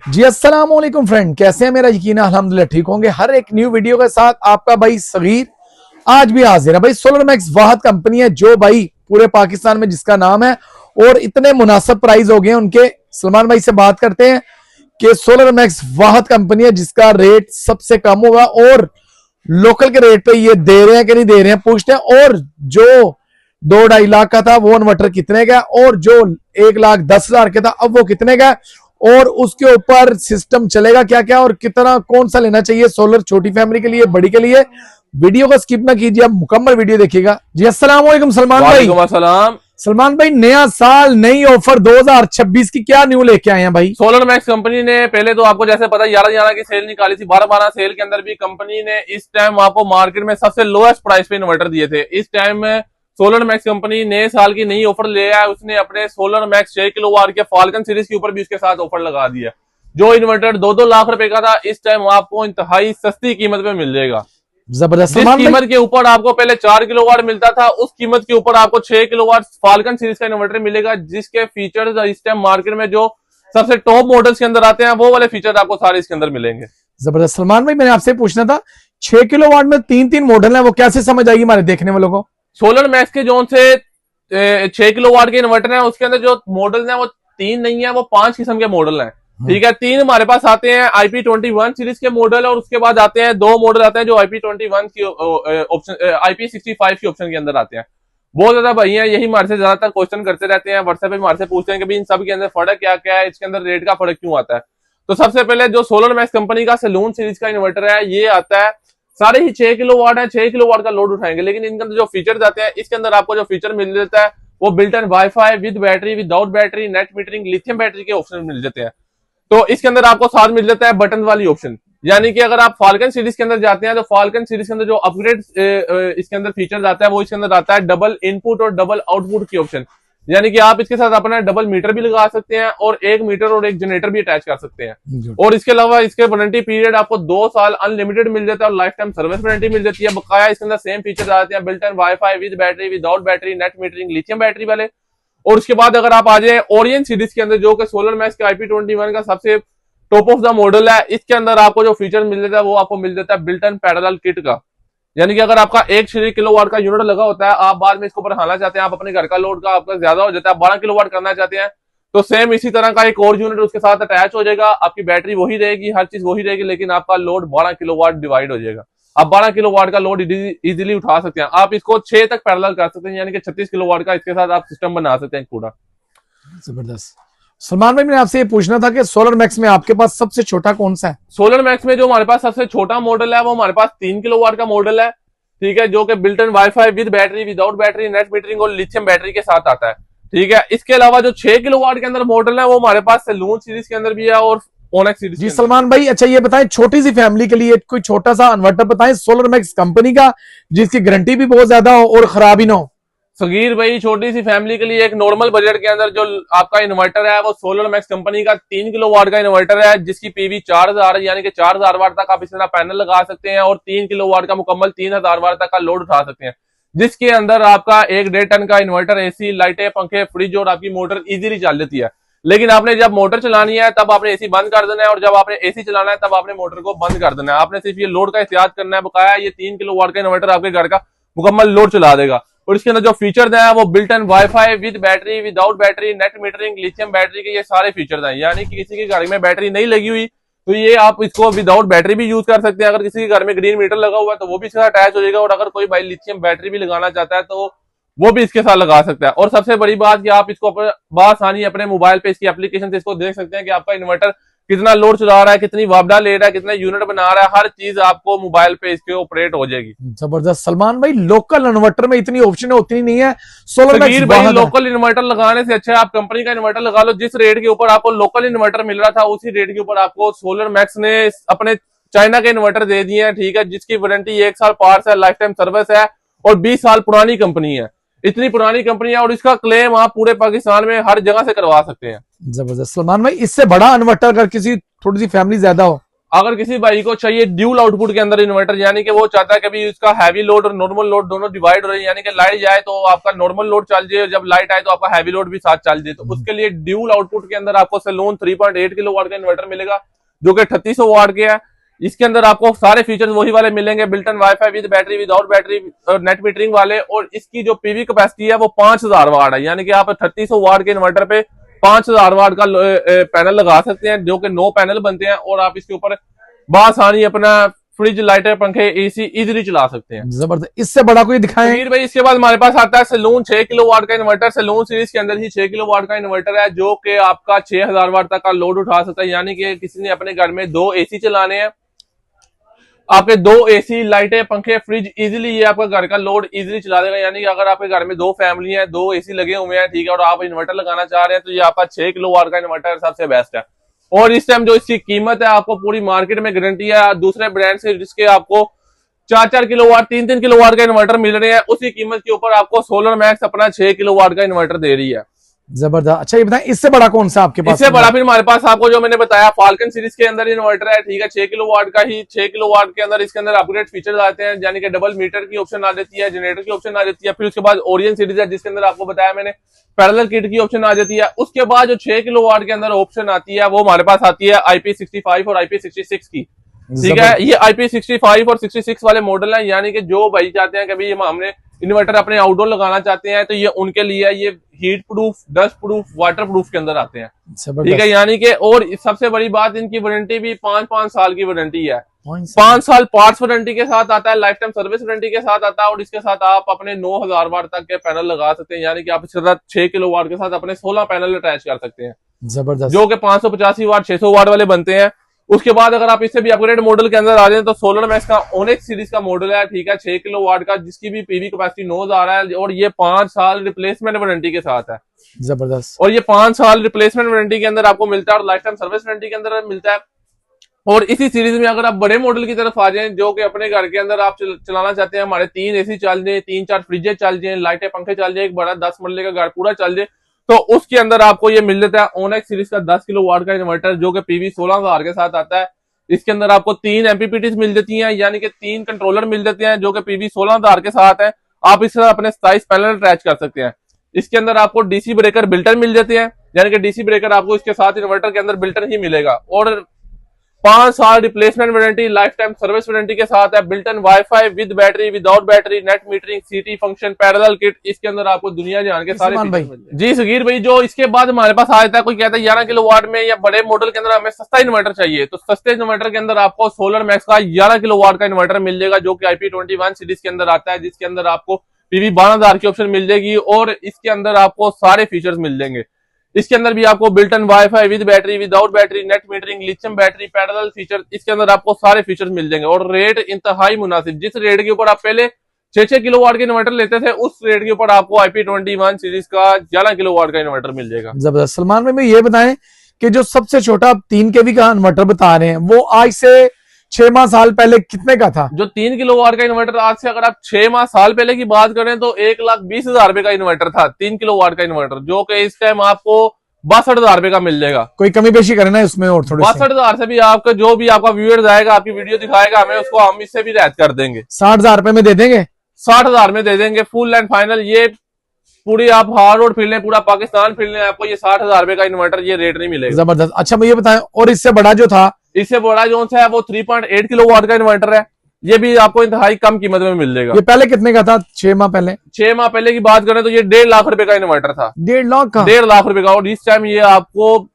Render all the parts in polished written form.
जी अस्सलाम वालेकुम फ्रेंड, कैसे हैं? मेरा यकीन है अल्हम्दुलिल्लाह ठीक होंगे। हर एक न्यू वीडियो के साथ आपका भाई सगीर आज भी हाजिर है। भाई सोलर मैक्स वाहद कंपनी है जो भाई पूरे पाकिस्तान में जिसका नाम है और इतने मुनासिब प्राइस हो गए उनके। सलमान भाई से बात करते हैं कि सोलर मैक्स वाहद कंपनी है जिसका रेट सबसे कम होगा और लोकल के रेट पे ये दे रहे हैं कि नहीं दे रहे हैं पूछते हैं। और जो 2-2.5 लाख का था वो इन्वर्टर कितने का, और जो 1,10,000 का था अब वो कितने का, और उसके ऊपर सिस्टम चलेगा क्या क्या और कितना कौन सा लेना चाहिए सोलर, छोटी फैमिली के लिए बड़ी के लिए। वीडियो को स्किप ना कीजिए, आप मुकम्मल वीडियो देखिएगा। जी अस्सलाम वालेकुम सलमान भाई। सलमान भाई, नया साल नई ऑफर 2026 की क्या न्यू लेके आए हैं भाई? सोलर मैक्स कंपनी ने पहले तो आपको जैसे पता 11-11 की सेल निकाली थी, 12-12 सेल के अंदर भी कंपनी ने इस टाइम आपको मार्केट में सबसे लोएस्ट प्राइस पे इन्वर्टर दिए थे। इस टाइम में सोलर मैक्स कंपनी नए साल की नई ऑफर ले आया। उसने अपने सोलर मैक्स 6 किलोवाट के फाल्कन सीरीज के ऊपर भी उसके साथ ऑफर लगा दिया। जो इन्वर्टर 2-2 लाख रुपए का था इस टाइम आपको इंतहाई सस्ती कीमत पे मिल जाएगा। जबरदस्त। जिस कीमत के ऊपर आपको पहले 4 किलोवाट मिलता था उस कीमत के ऊपर आपको 6 किलोवाट फाल्कन सीरीज का इन्वर्टर मिलेगा, जिसके फीचर्स इस टाइम मार्केट में जो सबसे टॉप मॉडल्स के अंदर आते हैं वो वाले फीचर आपको सारे इसके अंदर मिलेंगे। जबरदस्त। सलमान भाई, मैंने आपसे पूछना था 6 किलोवाट में 3-3 मॉडल है, वो कैसे समझ आएगी हमारे देखने वालों को? सोलर मैक्स के जोन से 6 किलोवाट के इन्वर्टर है उसके अंदर जो मॉडल है वो 3 नहीं है, वो 5 किस्म के मॉडल हैं। ठीक है, 3 हमारे पास आते हैं IP21 सीरीज के मॉडल, और उसके बाद आते हैं 2 मॉडल आते हैं जो IP21 की ऑप्शन IP65 की ऑप्शन के अंदर आते हैं। बहुत ज्यादा भाई हैं यही हमारे से ज्यादातर क्वेश्चन करते रहते हैं, व्हाट्सएप पे हमारे से पूछते हैं कि भाई इन सब के अंदर फर्क क्या क्या है, इसके अंदर रेट का फर्क क्यों आता है। तो सबसे पहले जो सोलर मैक्स कंपनी का सैलून सीरीज का इन्वर्टर है ये आता है, सारे ही 6 किलोवाट है, 6 किलोवाट का लोड उठाएंगे, लेकिन इनके अंदर जो फीचर्स आते हैं इसके अंदर आपको जो फीचर मिल जाता है वो built in wifi with battery, without battery, net metering, lithium battery के ऑप्शन मिल जाते हैं। तो इसके अंदर आपको साथ मिल जाता है बटन वाली ऑप्शन, यानी कि अगर आप फाल्कन सीरीज के अंदर जाते हैं तो फाल्कन सीरीज के अंदर जो अपग्रेड इसके अंदर फीचर्स आता है वो इसके अंदर आता है डबल इनपुट और डबल आउटपुट की ऑप्शन, यानी कि आप इसके साथ अपना डबल मीटर भी लगा सकते हैं और एक मीटर और एक जनरेटर भी अटैच कर सकते हैं। और इसके अलावा इसके वारंटी पीरियड आपको 2 साल अनलिमिटेड मिल जाता है और लाइफ टाइम सर्विस वारंटी मिल जाती है। बकाया इसके अंदर सेम फीचर आते हैं built in wifi with battery, without battery, net metering, lithium battery वाले। और उसके बाद अगर आप आ जाए ओरियन सीरीज के अंदर जो कि सोलर मैक्स के IP21 का सबसे टॉप ऑफ द मॉडल है, इसके अंदर आपको जो फीचर मिल जाता है वो आपको मिल जाता है बिल्ट इन पैरेलल किट का, यानी कि अगर आपका 1 किलोवाट का यूनिट लगा होता है, आप बाद में इसको बढ़ाना चाहते हैं, आप अपने घर का लोड का आपका ज्यादा हो जाता है, 12 किलोवाट करना चाहते हैं, तो सेम इसी तरह का एक और यूनिट उसके साथ अटैच हो जाएगा। आपकी बैटरी वही रहेगी, हर चीज वही रहेगी, लेकिन आपका लोड 12 किलोवाट डिवाइड हो जाएगा। आप 12 किलोवाट का लोड इजीली उठा सकते हैं। आप इसको 6 तक पैरेलल कर सकते हैं, यानी कि 36 किलोवाट का इसके साथ आप सिस्टम बना सकते हैं पूरा। जबरदस्त। सलमान भाई, मैंने आपसे ये पूछना था कि सोलर मैक्स में आपके पास सबसे छोटा कौन सा है? सोलर मैक्स में जो हमारे पास सबसे छोटा मॉडल है वो हमारे पास 3 किलोवाट का मॉडल है। ठीक है, जो कि built in wifi with battery, without battery, net metering और लिथियम बैटरी के साथ आता है। ठीक है, इसके अलावा जो 6 किलोवाट के अंदर मॉडल है वो हमारे पास सैलून सीरीज के अंदर भी है और ओनेक्स सीरीज। जी सलमान भाई, अच्छा ये बताएं छोटी सी फैमिली के लिए कोई छोटा सा इन्वर्टर बताएं सोलर मैक्स कंपनी का जिसकी गारंटी भी बहुत ज्यादा हो और खराब ही ना हो। सगीर भाई, छोटी सी फैमिली के लिए एक नॉर्मल बजट के अंदर जो आपका इन्वर्टर है वो सोलर मैक्स कंपनी का 3 किलोवाट का इन्वर्टर है, जिसकी पीवी 4000 है, यानी कि 4000 वाट तक आप इसमें पैनल लगा सकते हैं और 3 किलोवाट का मुकम्मल 3000 वाट तक का लोड उठा सकते हैं, जिसके अंदर आपका 1-1.5 टन का इन्वर्टर, एसी, लाइटें, पंखे, फ्रिज और आपकी मोटर इजीली चल जाती है। लेकिन आपने जब मोटर चलानी है तब आपने एसी बंद कर देना है, और जब आपने एसी चलाना है तब आपने मोटर को बंद कर देना है। आपने सिर्फ ये लोड का एहतियात करना है। बकाया ये 3 किलोवाट का इन्वर्टर आपके घर का मुकम्मल लोड चला देगा। और इसके अंदर जो फीचर्स हैं वो built in wifi with battery, without battery, net metering, lithium battery के ये सारे फीचर्स हैं, यानी कि किसी के घर में बैटरी नहीं लगी हुई तो ये आप इसको विदाउट बैटरी भी यूज कर सकते हैं। अगर किसी के घर में ग्रीन मीटर लगा हुआ है तो वो भी इसके साथ अटैच हो जाएगा, और अगर कोई भाई लिथियम बैटरी भी लगाना चाहता है तो वो भी इसके साथ लगा सकता है। और सबसे बड़ी बात कि आप इसको बआसानी अपने मोबाइल पे इसकी एप्लीकेशन से इसको देख सकते हैं कि आपका इन्वर्टर कितना लोड चला रहा है, कितनी वापडा ले रहा है, कितना यूनिट बना रहा है, हर चीज आपको मोबाइल पे इसके ऑपरेट हो जाएगी। जबरदस्त। सलमान भाई, लोकल इन्वर्टर में इतनी ऑप्शन होती नहीं है। सोलर मैक्स भाई, लोकल इन्वर्टर लगाने से अच्छा आप कंपनी का इन्वर्टर लगा लो। जिस रेट के ऊपर आपको लोकल इन्वर्टर मिल रहा था उसी रेट के ऊपर आपको सोलर मैक्स ने अपने चाइना के इन्वर्टर दे दिए हैं। ठीक है, जिसकी वारंटी 1 साल पार्ट्स है, लाइफ टाइम सर्विस है और 20 साल पुरानी कंपनी है। इतनी पुरानी कंपनी है और इसका क्लेम आप पूरे पाकिस्तान में हर जगह से करवा सकते हैं। जबरदस्त। सलमान भाई, इससे बड़ा इन्वर्टर अगर किसी थोड़ी सी फैमिली ज्यादा हो? अगर किसी भाई को चाहिए ड्यूल आउटपुट के अंदर इन्वर्टर, यानी कि वो चाहता है कि उसका हैवी लोड और नॉर्मल लोड दोनों डिवाइड हो रहे हैं, यानी कि लाइट जाए तो आपका नॉर्मल लोड चल जाए, जब लाइट आए तो आपका हैवी लोड भी साथ चल जाए, तो उसके लिए ड्यूल आउटपुट के अंदर आपको सैलून 3.8 किलोवाट का इन्वर्टर मिलेगा, जो कि 3800 वाट के है। इसके अंदर आपको सारे फीचर्स वही वाले मिलेंगे, built-in wifi with battery, without battery और नेट मीटरिंग वाले, और इसकी जो पीवी कैपेसिटी है वो 5000 वाट है, यानी कि आप 3800 वाट के इन्वर्टर पे 5000 वाट का पैनल लगा सकते हैं, जो कि 9 पैनल बनते हैं, और आप इसके ऊपर बासानी अपना फ्रिज, लाइटर, पंखे, एसी इजीली चला सकते हैं। जबरदस्त। इससे बड़ा कोई दिखाएं? समीर भाई, इसके बाद हमारे पास आता है सैलून 6 किलोवाट का इन्वर्टर। सैलून सीरीज के अंदर ही 6 किलोवाट का इन्वर्टर है, जो कि आपका 6000 वाट तक का लोड उठा सकता है, यानी कि किसी ने अपने घर में 2 एसी चलाने हैं, आपके 2 एसी, लाइटें, पंखे, फ्रिज, इजीली ये आपका घर का लोड इजीली चला देगा। यानी कि अगर आपके घर में 2 फैमिली है, 2 एसी लगे हुए हैं, ठीक है, और आप इन्वर्टर लगाना चाह रहे हैं, तो ये आपका 6 किलोवाट का इन्वर्टर सबसे बेस्ट है। और इस टाइम जो इसकी कीमत है, आपको पूरी मार्केट में गारंटी है दूसरे ब्रांड से, जिसके आपको 4-4 किलोवाट, 3-3 किलोवाट का इन्वर्टर मिल रहे हैं, उसी कीमत के ऊपर आपको सोलर मैक्स अपना 6 किलोवाट का इन्वर्टर दे रही है। जबरदस्त। अच्छा ये बताएं, इससे बड़ा कौन सा आपके पास? इससे बड़ा फिर हमारे पास आपको जो मैंने बताया फाल्कन सीरीज के अंदर इन्वर्टर है, ठीक है, 6 किलोवाट का ही। 6 किलोवाट के अंदर इसके अंदर अपग्रेड फीचर्स आते हैं, यानी कि डबल मीटर की ऑप्शन आ जाती है, जनरेटर की ऑप्शन आ जाती है, फिर उसके बाद ओरियन सीरीज है, जिसके अंदर आपको बताया मैंने पैरेलल किट की ऑप्शन आ जाती है। उसके बाद जो 6 किलोवाट के अंदर ऑप्शन आती है, वो हमारे पास आती है IP65 और IP66 की, ठीक है। ये IP65 और 66 वाले मॉडल है, यानी कि जो भाई चाहते हैं कि भाई हमने इन्वर्टर अपने आउटडोर लगाना चाहते हैं, तो ये उनके लिए है। ये heat proof, dust proof, water proof के अंदर आते हैं, ठीक है, यानी कि। और सबसे बड़ी बात, इनकी वारंटी भी 5-5 साल की वारंटी है। 5 साल पार्ट्स वारंटी के साथ आता है, लाइफ टाइम सर्विस वारंटी के साथ आता है, और इसके साथ आप अपने 9000 वाट तक के पैनल लगा सकते हैं, यानी कि आप इसके साथ 6 किलोवाट के साथ अपने 16 पैनल अटैच कर सकते हैं, जबरदस्त, जो कि 585 वाट, 600 वाट वाले बनते हैं। उसके बाद अगर आप इससे भी अपग्रेड मॉडल के अंदर आ जाए, तो सोलर मैक्स का ओनेक्स सीरीज का मॉडल है, ठीक है, 6 किलोवाट का, जिसकी भी पीवी कैपेसिटी 9000 है, और ये 5 साल रिप्लेसमेंट वारंटी के साथ है। जबरदस्त। और ये 5 साल रिप्लेसमेंट वारंटी के अंदर आपको मिलता है, और लाइफ टाइम सर्विस वारंटी के अंदर मिलता है। और इसी सीरीज में अगर आप बड़े मॉडल की तरफ आ जाए, जो कि अपने घर के अंदर आप चलाना चाहते हैं, हमारे 3 एसी चल जाए, 3-4 फ्रिजें चल जाए, लाइटें, पंखे चल जाए, एक बड़ा 10 मरले का घर पूरा चल जाए, तो उसके अंदर आपको ये मिल जाता है ओनेक्स सीरीज का 10 किलोवाट का इन्वर्टर, जो कि पीवी 16000 के साथ आता है। इसके अंदर आपको 3 MPPTs मिल जाती हैं, यानी कि 3 कंट्रोलर मिल जाते हैं, जो कि पीवी 16000 के साथ है। आप इस तरह अपने 27 पैनल अटैच कर सकते हैं। इसके अंदर आपको डीसी ब्रेकर बिल्टर मिल जाते हैं, यानी कि डीसी ब्रेकर आपको इसके साथ इन्वर्टर के अंदर बिल्टर ही मिलेगा। और 5 साल replacement warranty, life time service warranty के साथ है। Built-in wifi with battery, without battery, net metering, सीटी फंक्शन, पैरेलल किट, इसके अंदर आपको दुनिया जान के सारे फीचर्स मिल जाएंगे। जी सगीर भाई, जो इसके बाद हमारे पास आ जाता है, कोई कहता है 11 किलोवाट में या बड़े मॉडल के अंदर हमें सस्ता इन्वर्टर चाहिए, तो सस्ते इन्वर्टर के अंदर आपको सोलर मैक्स का 11 किलोवाट का इन्वर्टर मिल जाएगा, जो कि IP21 सीरीज के अंदर आता है, जिसके अंदर आपको पीवी 12000 की ऑप्शन मिल जाएगी, और इसके अंदर आपको सारे फीचर्स मिल जाएंगे। इसके अंदर भी आपको built-in wifi with battery, without battery, net metering, lithium battery, parallel feature, इसके अंदर आपको सारे फीचर्स मिल जाएंगे। और रेट इंतहाई मुनासिब, जिस रेट के ऊपर आप पहले 6-6 किलोवाट के इन्वर्टर लेते थे, उस रेट के ऊपर आपको IP21 सीरीज का 11 किलोवाट का इन्वर्टर मिल जाएगा। जबरदस्त। सलमान भाई ये बताएं कि जो सबसे छोटा 3 kV का इन्वर्टर बता रहे हैं, वो आज से 6 माह साल पहले कितने का था? जो 3 किलोवाट का इन्वर्टर आज से अगर आप 6 माह साल पहले की बात करें, तो 1,20,000 रुपए का इन्वर्टर था, 3 किलोवाट का इन्वर्टर, जो कि इस टाइम आपको 62,000 रुपए का मिल जाएगा। कोई कमी पेशी करना इसमें और थोड़ी? 62,000 से भी आपका जो भी आपका व्यूअर्स आएगा, आपकी वीडियो दिखाएगा हमें, उसको हम इससे भी रियायत कर देंगे। 60,000 रुपए में दे देंगे? 60,000 में दे देंगे, फुल एंड फाइनल। ये पूरी आप हार रोड फिर लें, पूरा पाकिस्तान फिर लें, आपको ये 60,000 रुपए का इन्वर्टर ये रेट नहीं मिलेगा। जबरदस्त। अच्छा मुझे बताएं, और इससे बड़ा जो था? इससे बड़ा जो है वो 3.8 किलोवाट का इन्वर्टर है, ये भी आपको इंतहाई कम कीमत में मिल जाएगा। ये पहले कितने का था 6 माह पहले? 6 माह पहले की बात करें तो ये 1.5 लाख रुपए का इन्वर्टर था। 1.5 लाख का? 1.5 लाख रुपए का, और इस टाइम ये आपको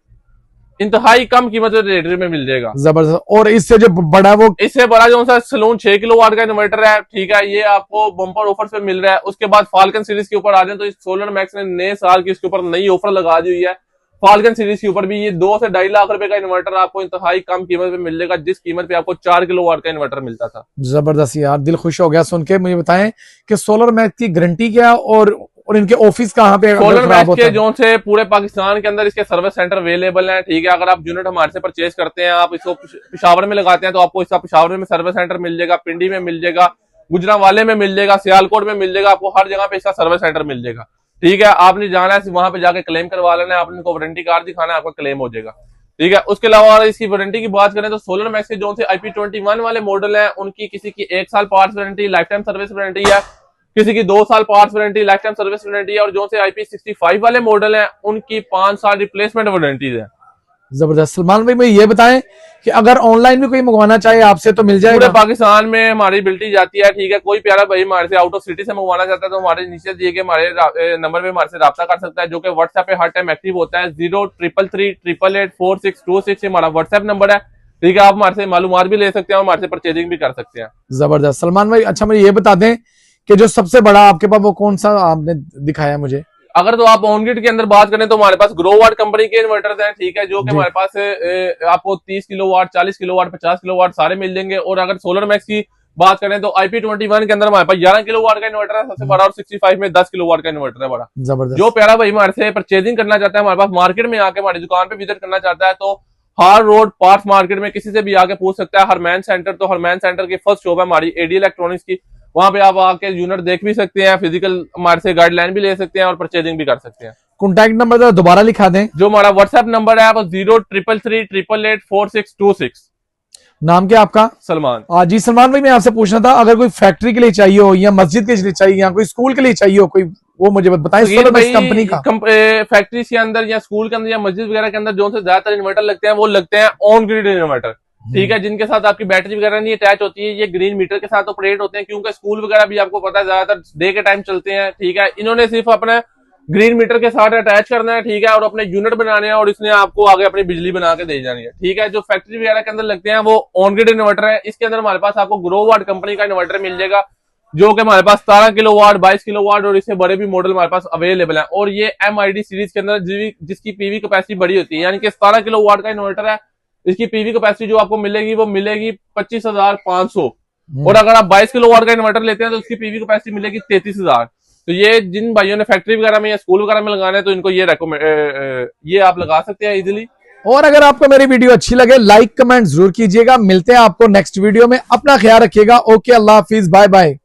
इंतहाई कम कीमत रेट में मिल जाएगा। जबरदस्त। और इससे जो बड़ा वो? इससे बड़ा जो सा सैलून 6 किलोवाट का इन्वर्टर है, ठीक है, ये आपको बम्पर ऑफर पे मिल रहा है। उसके बाद फाल्कन सीरीज के ऊपर आ जाए, तो इस सोलर मैक्स ने नए साल की इसके ऊपर नई ऑफर लगा दी हुई है। फाल्कन सीरीज के ऊपर भी ये 2 से 2.5 लाख रुपए का इन्वर्टर आपको इंतहाई कम कीमत पे मिल जाएगा, जिस कीमत पे आपको 4 किलोवाट का इन्वर्टर मिलता था। जबरदस्त यार, दिल खुश हो गया सुन के। मुझे बताएं कि सोलर मैक्स की गारंटी क्या, और इनके ऑफिस कहाँ पे? सोलर मैक्स के जो से पूरे पाकिस्तान के अंदर इसके सर्विस सेंटर अवेलेबल हैं, ठीक है। अगर आप यूनिट हमारे से परचेज करते हैं, आप इसको पिशावर में लगाते हैं, तो आपको इसका पिशावर में सर्विस सेंटर मिल जाएगा, पिंडी में मिल जाएगा, गुजरांवाले में मिल जाएगा, सियालकोट में मिल जाएगा, आपको हर जगह पे इसका सर्विस सेंटर मिल जाएगा, ठीक है। आपने जाना है वहां पे जाके क्लेम करवा लेना है, आपने इनको वारंटी कार्ड दिखाना है, आपका क्लेम हो जाएगा। ठीक है। उसके अलावा इसकी वारंटी की बात करें तो सोलर मैक्स के जो से IP21 वाले मॉडल हैं उनकी किसी की 1 साल parts warranty, life time service warranty है, किसी की 2 साल parts warranty, life time service warranty है, और जो से IP65 वाले मॉडल हैं उनकी 5 साल रिप्लेसमेंट वारंटीज है। जबरदस्त। सलमान भाई मैं ये बताएं कि अगर ऑनलाइन भी कोई मंगवाना चाहे आपसे तो मिल जाएगा? पूरे पाकिस्तान में हमारी बिल्टी जाती है, ठीक है। कोई प्यारा भाई हमारे से आउट ऑफ सिटी से मंगवाना चाहता है तो हमारे नीचे दिए गए हमारे नंबर पे हमारे से राब्ता कर सकता है, जो कि व्हाट्सएप पे हर टाइम एक्टिव होता है। 0333884626 हमारा व्हाट्सएप नंबर है, ठीक है। आप हमारे से मालूमात भी ले सकते हैं और हमारे से परचेजिंग भी कर सकते हैं। जबरदस्त। सलमान भाई अच्छा मुझे ये बता दें कि जो सबसे बड़ा आपके पास वो कौन सा आपने दिखाया मुझे? अगर तो आप ऑनग्रिड के अंदर बात करें तो हमारे पास ग्रोवाट कंपनी के इन्वर्टर्स हैं, ठीक है, जो कि हमारे पास आपको 30 किलोवाट, 40 किलोवाट, 50 किलोवाट सारे मिल जाएंगे। और अगर सोलर मैक्स की बात करें तो IP21 के अंदर हमारे पास 11 किलोवाट का इन्वर्टर है सबसे बड़ा, और 65 में 10 किलोवाट का इन्वर्टर है बड़ा। जबरदस्त। जो प्यारा भाई हमारे से परचेजिंग करना चाहता है, हमारे पास मार्केट में आके हमारी दुकान पे विजिट करना चाहता है तो हार रोड पार्ट्स मार्केट में किसी से भी आके पूछ सकता है। हरमैन सेंटर, तो हरमैन सेंटर की फर्स्ट शॉप है हमारी AD इलेक्ट्रॉनिक्स की, वहां पे आप आके यूनिट देख भी सकते हैं, फिजिकल हमारे से गाइडलाइन भी ले सकते हैं और परचेजिंग भी कर सकते हैं। कॉन्टैक्ट नंबर दोबारा लिखा दें। जो हमारा व्हाट्सएप नंबर है वो 033388884626। नाम क्या आपका? सलमान। जी सलमान भाई मैं आपसे पूछना था, अगर कोई फैक्ट्री के लिए चाहिए हो या मस्जिद के लिए चाहिए या कोई स्कूल के लिए चाहिए हो कोई, वो मुझे बताएं सोलर मैक्स कंपनी का। फैक्ट्री के अंदर या स्कूल के अंदर या मस्जिद वगैरह के अंदर जो से ज्यादातर इन्वर्टर लगते हैं वो लगते हैं ऑन ग्रिड इन्वर्टर, ठीक है, जिनके साथ आपकी बैटरी वगैरह नहीं अटैच होती है। ये ग्रीन मीटर के साथ ऑपरेट होते हैं, क्योंकि स्कूल वगैरह भी आपको पता है ज्यादातर डे के टाइम चलते हैं, ठीक है। इन्होंने सिर्फ अपने ग्रीन मीटर के साथ अटैच करना है, ठीक है, और अपने यूनिट बनाने हैं और इसने आपको आगे अपनी बिजली बना के दे जानी है, ठीक है। जो फैक्ट्री वगैरह के अंदर लगते हैं वो ऑन ग्रिड इन्वर्टर है। इसके अंदर हमारे पास आपको ग्रोवाट कंपनी का इन्वर्टर मिल जाएगा, जो कि हमारे पास 17 किलोवाट, 22 किलोवाट और इससे बड़े भी मॉडल हमारे पास अवेलेबल है। और ये MID सीरीज के अंदर जिसकी पीवी कैपेसिटी बड़ी होती है, यानी कि 17 किलोवाट का इन्वर्टर है, इसकी पीवी कैपेसिटी जो आपको मिलेगी वो मिलेगी 25,500। और अगर आप 22 किलोवाट का इन्वर्टर लेते हैं तो उसकी पीवी कैपेसिटी मिलेगी 33,000। तो ये जिन भाइयों ने फैक्ट्री वगैरह में या स्कूल वगैरह में लगाना है तो इनको ये आप लगा सकते हैं इजीली। और अगर आपको मेरी वीडियो अच्छी लगे लाइक कमेंट जरूर कीजिएगा। मिलते हैं आपको नेक्स्ट वीडियो में, अपना ख्याल रखिएगा। ओके, अल्लाह हाफिज, बाय बाय।